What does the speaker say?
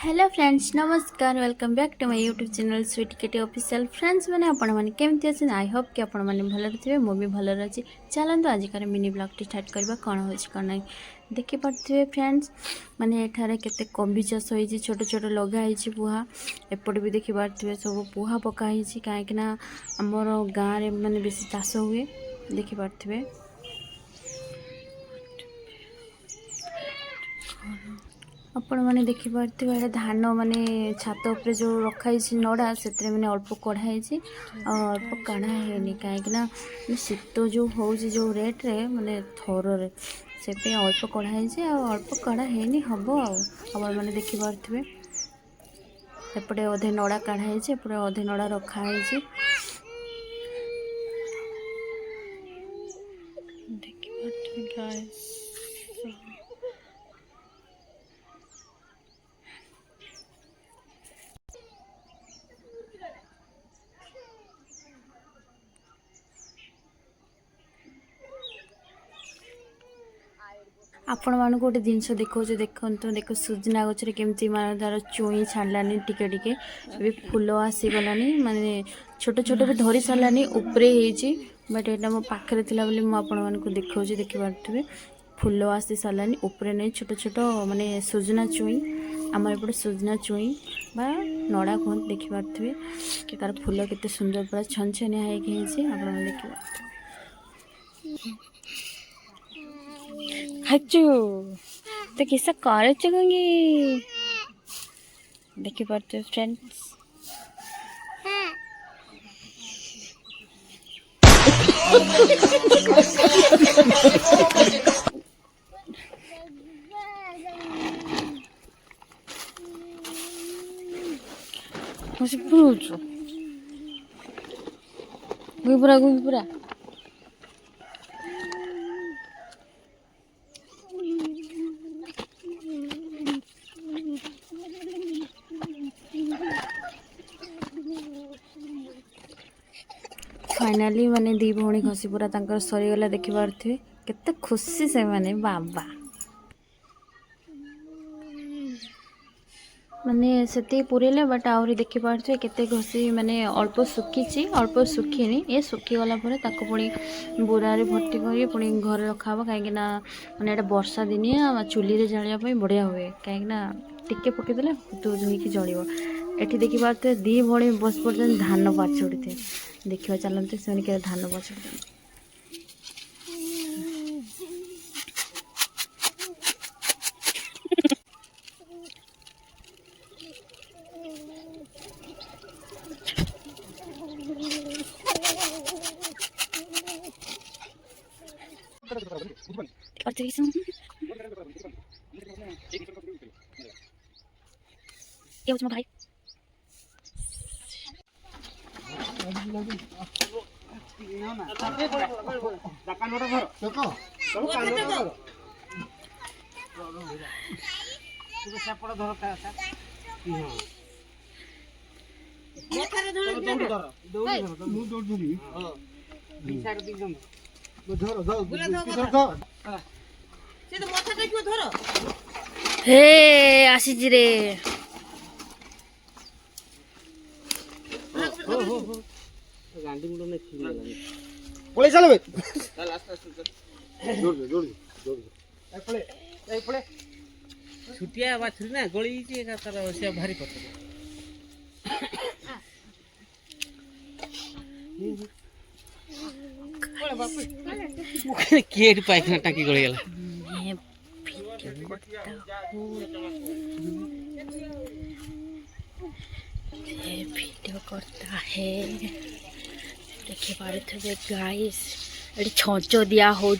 hello friends नमस्कार welcome back to my YouTube channel sweet Katy official friends मैंने आपण मैंने केमती अच्छे आई होप कि आपण मैंने भलरे थे मुझे भलरे अच्छी चलते आजिकार मिनी ब्लॉग स्टार्ट करवा कौन हो कौन ना देखिपे फ्रेंड्स माने एठारे केते कोबी चाष होती छोट छोट लगाई पुहा एपटे भी देखिपे सब पुहा पकाई कहीं आमर गाँव में माने बेसी चाष हुए देखिपे आपण मैंने देखिपे धान माने छात उपर जो रखाई नड़ा से मैंने अल्प कढ़ाई अल्प काढ़ा है कहीं शीत जो हो जो रेट रे माने थर से अल्प कढ़ाई अल्प काढ़ा है हम आपण मैंने देखिपे एपटे अधे नड़ा काढ़ाई एपटे अधे नड़ा रखाई देखिपे गाइस आपण मानक गोटे जिनस देखो देखो देख सुजना गचर केमती मान तार चुई छाड़लानी टिके टिके भी फूल आसीगलानी माने छोट छोट भी धरी सारानी उपरे होती बट यहाँ मो पाखे थी मुझे देखा देखिपे फूल आसी सारानी उपरे नहीं छोट छोट माने सुजना चुई आमर एपटे सुजना चुई बा नड़ा कहते देखिपे कि तार फूल केते सुंदर पूरा छनछनिया होती देखिए हचु तो किसा कर देखी पाते फ्रेंड्स मुझे पूछो गुबरा फाइनाली माने दी भौणी घसी पूरा तांकर सरीगला देखिपे केते खुशी से माने बाबा माने से पुरेले बट आहरी देखिपे केते घसी माने अल्प सुखी अल्प सुखीनी ये सुखीगला पुणी बोरारे भर्ती कर पुणी घर रखा कहीं माने वर्षा दिनिया चुली जालियापाई बढ़िया हुए कहीं टिके पकईदे दूध होगी जलिव एटी देखिपे दी भौणी बस पर्यटन धान पाचुड़ी थे देखा चलते से धान पाचुड़ी भाई हे आसी रे पळे चल बे चल आस्ते आस्ते जोर जोर जोर ए पळे छुटिया बाछरी ना गळी ची का तार से भारी पत्थर पळे बाप केट पाइखना टाकी गळी गेला ये वीडियो करता है देखिए पारे थे गाइस एटी छंच दिया हो